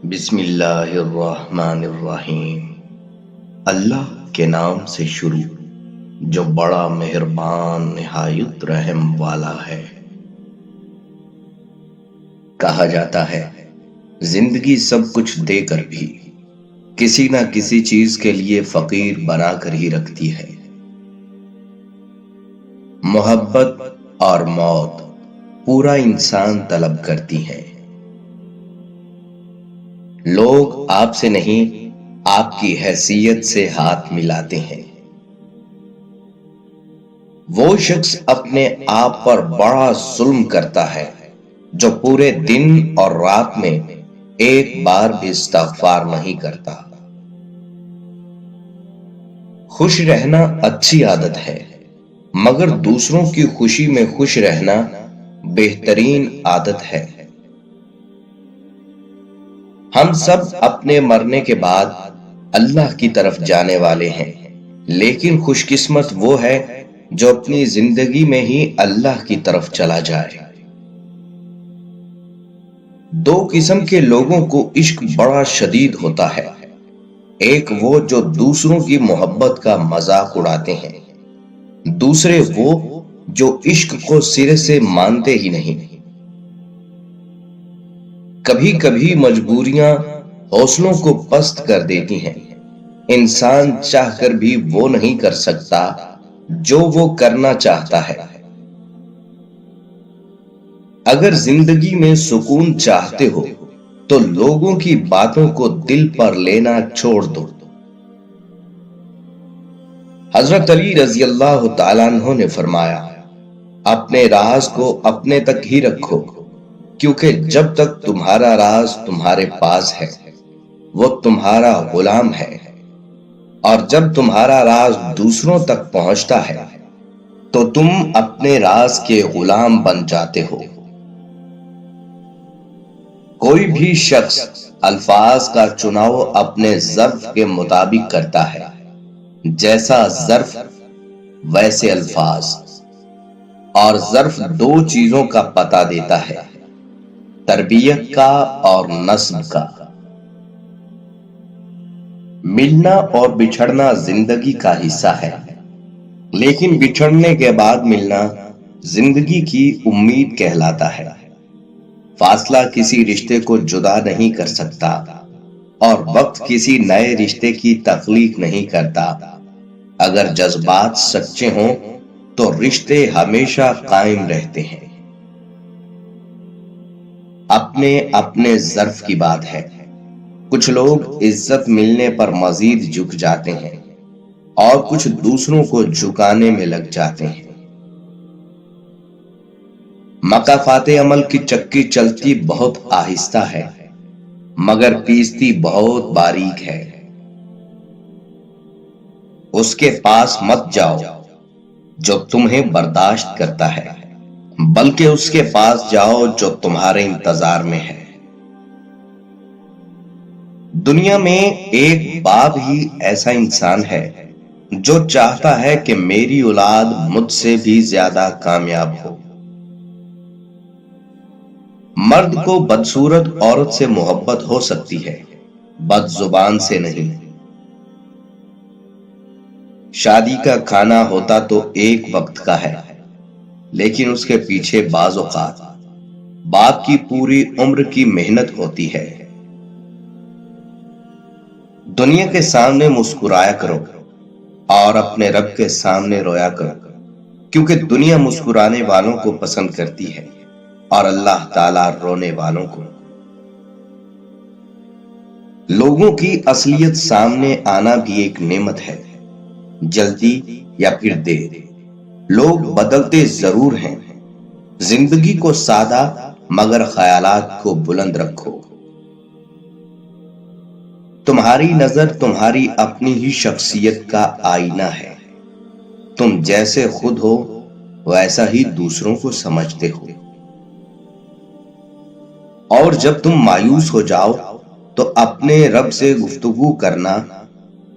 بسم اللہ الرحمن الرحیم۔ اللہ کے نام سے شروع جو بڑا مہربان نہایت رحم والا ہے۔ کہا جاتا ہے زندگی سب کچھ دے کر بھی کسی نہ کسی چیز کے لیے فقیر بنا کر ہی رکھتی ہے۔ محبت اور موت پورا انسان طلب کرتی ہے۔ لوگ آپ سے نہیں آپ کی حیثیت سے ہاتھ ملاتے ہیں۔ وہ شخص اپنے آپ پر بڑا ظلم کرتا ہے جو پورے دن اور رات میں ایک بار بھی استغفار نہیں کرتا۔ خوش رہنا اچھی عادت ہے، مگر دوسروں کی خوشی میں خوش رہنا بہترین عادت ہے۔ ہم سب اپنے مرنے کے بعد اللہ کی طرف جانے والے ہیں، لیکن خوش قسمت وہ ہے جو اپنی زندگی میں ہی اللہ کی طرف چلا جائے۔ دو قسم کے لوگوں کو عشق بڑا شدید ہوتا ہے، ایک وہ جو دوسروں کی محبت کا مذاق اڑاتے ہیں، دوسرے وہ جو عشق کو سرے سے مانتے ہی نہیں۔ کبھی کبھی مجبوریاں حوصلوں کو پست کر دیتی ہیں، انسان چاہ کر بھی وہ نہیں کر سکتا جو وہ کرنا چاہتا ہے۔ اگر زندگی میں سکون چاہتے ہو تو لوگوں کی باتوں کو دل پر لینا چھوڑ دو۔ حضرت علی رضی اللہ تعالیٰ عنہ نے فرمایا، اپنے راز کو اپنے تک ہی رکھو، کیونکہ جب تک تمہارا راز تمہارے پاس ہے وہ تمہارا غلام ہے، اور جب تمہارا راز دوسروں تک پہنچتا ہے تو تم اپنے راز کے غلام بن جاتے ہو۔ کوئی بھی شخص الفاظ کا چناؤ اپنے ظرف کے مطابق کرتا ہے، جیسا ظرف ویسے الفاظ، اور ظرف دو چیزوں کا پتہ دیتا ہے، تربیت کا اور نسب کا۔ ملنا اور بچھڑنا زندگی کا حصہ ہے، لیکن بچھڑنے کے بعد ملنا زندگی کی امید کہلاتا ہے۔ فاصلہ کسی رشتے کو جدا نہیں کر سکتا، اور وقت کسی نئے رشتے کی تخلیق نہیں کرتا۔ اگر جذبات سچے ہوں تو رشتے ہمیشہ قائم رہتے ہیں۔ اپنے اپنے ظرف کی بات ہے، کچھ لوگ عزت ملنے پر مزید جھک جاتے ہیں اور کچھ دوسروں کو جھکانے میں لگ جاتے ہیں۔ مقافات عمل کی چکی چلتی بہت آہستہ ہے، مگر پیستی بہت باریک ہے۔ اس کے پاس مت جاؤ جو تمہیں برداشت کرتا ہے، بلکہ اس کے پاس جاؤ جو تمہارے انتظار میں ہے۔ دنیا میں ایک باپ ہی ایسا انسان ہے جو چاہتا ہے کہ میری اولاد مجھ سے بھی زیادہ کامیاب ہو۔ مرد کو بدصورت عورت سے محبت ہو سکتی ہے، بد زبان سے نہیں۔ شادی کا کھانا ہوتا تو ایک وقت کا ہے، لیکن اس کے پیچھے بعض اوقات باپ کی پوری عمر کی محنت ہوتی ہے۔ دنیا کے سامنے مسکرایا کرو اور اپنے رب کے سامنے رویا کرو، کیونکہ دنیا مسکرانے والوں کو پسند کرتی ہے اور اللہ تعالیٰ رونے والوں کو۔ لوگوں کی اصلیت سامنے آنا بھی ایک نعمت ہے، جلدی یا پھر دیر۔ لوگ بدلتے ضرور ہیں، زندگی کو سادہ مگر خیالات کو بلند رکھو۔ تمہاری نظر تمہاری اپنی ہی شخصیت کا آئینہ ہے، تم جیسے خود ہو ویسا ہی دوسروں کو سمجھتے ہو۔ اور جب تم مایوس ہو جاؤ تو اپنے رب سے گفتگو کرنا،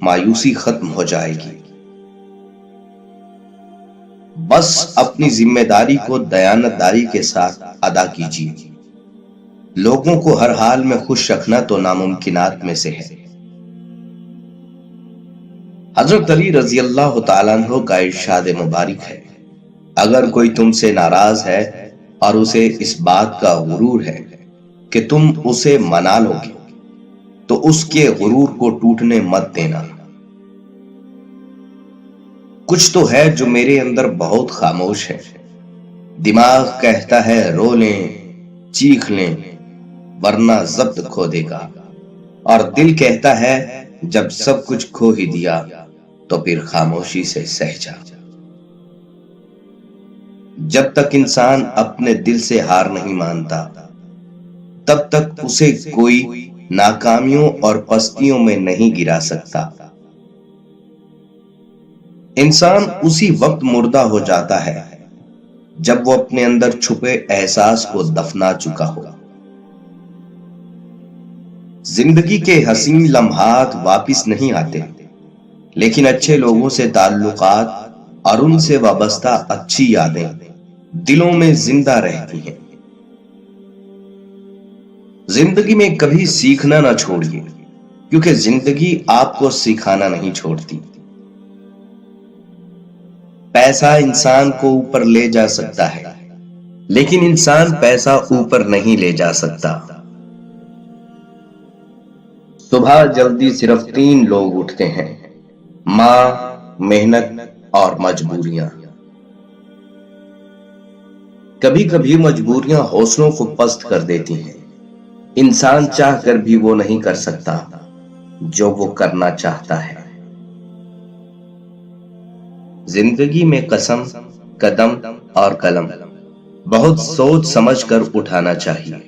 مایوسی ختم ہو جائے گی۔ بس اپنی ذمہ داری کو دیانتداری کے ساتھ ادا کیجیے۔ لوگوں کو ہر حال میں خوش رکھنا تو ناممکنات میں سے ہے۔ حضرت علی رضی اللہ تعالیٰ عنہ کا ارشاد مبارک ہے، اگر کوئی تم سے ناراض ہے اور اسے اس بات کا غرور ہے کہ تم اسے منا لو گے تو اس کے غرور کو ٹوٹنے مت دینا۔ کچھ تو ہے جو میرے اندر بہت خاموش ہے، دماغ کہتا ہے رو لیں چیخ لیں ورنہ ضبط کھو دے گا، اور دل کہتا ہے جب سب کچھ کھو ہی دیا تو پھر خاموشی سے سہ جا۔ جب تک انسان اپنے دل سے ہار نہیں مانتا تب تک اسے کوئی ناکامیوں اور پستیوں میں نہیں گرا سکتا۔ انسان اسی وقت مردہ ہو جاتا ہے جب وہ اپنے اندر چھپے احساس کو دفنا چکا ہو۔ زندگی کے حسین لمحات واپس نہیں آتے، لیکن اچھے لوگوں سے تعلقات اور ان سے وابستہ اچھی یادیں دلوں میں زندہ رہتی ہیں۔ زندگی میں کبھی سیکھنا نہ چھوڑیے، کیونکہ زندگی آپ کو سکھانا نہیں چھوڑتی۔ پیسہ انسان کو اوپر لے جا سکتا ہے، لیکن انسان پیسہ اوپر نہیں لے جا سکتا۔ صبح جلدی صرف 3 لوگ اٹھتے ہیں: ماں، محنت اور مجبوریاں۔ کبھی کبھی مجبوریاں حوصلوں کو پست کر دیتی ہیں، انسان چاہ کر بھی وہ نہیں کر سکتا جو وہ کرنا چاہتا ہے۔ زندگی میں قسم، قدم اور قلم بہت سوچ سمجھ کر اٹھانا چاہیے۔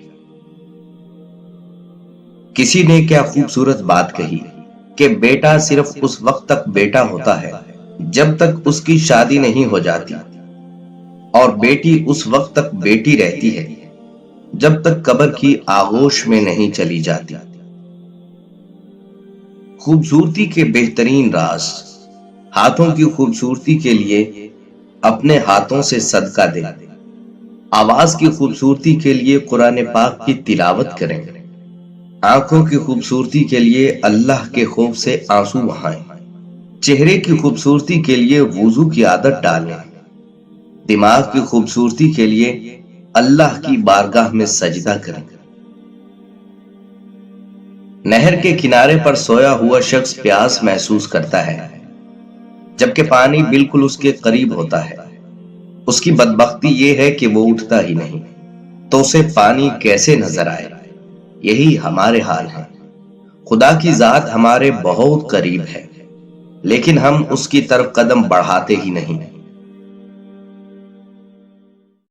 کسی نے کیا خوبصورت بات کہی کہ بیٹا صرف اس وقت تک بیٹا ہوتا ہے جب تک اس کی شادی نہیں ہو جاتی، اور بیٹی اس وقت تک بیٹی رہتی ہے جب تک قبر کی آغوش میں نہیں چلی جاتی۔ خوبصورتی کے بہترین راز: ہاتھوں کی خوبصورتی کے لیے اپنے ہاتھوں سے صدقہ دیں، آواز کی خوبصورتی کے لیے قرآن پاک کی تلاوت کریں، آنکھوں کی خوبصورتی کے لیے اللہ کے خوف سے آنسو بہائیں، چہرے کی خوبصورتی کے لیے وضو کی عادت ڈالیں، دماغ کی خوبصورتی کے لیے اللہ کی بارگاہ میں سجدہ کریں۔ نہر کے کنارے پر سویا ہوا شخص پیاس محسوس کرتا ہے جبکہ پانی بالکل اس کے قریب ہوتا ہے۔ اس کی بدبختی یہ ہے کہ وہ اٹھتا ہی نہیں، تو اسے پانی کیسے نظر آئے؟ یہی ہمارے حال ہے۔ خدا کی ذات ہمارے بہت قریب ہے، لیکن ہم اس کی طرف قدم بڑھاتے ہی نہیں۔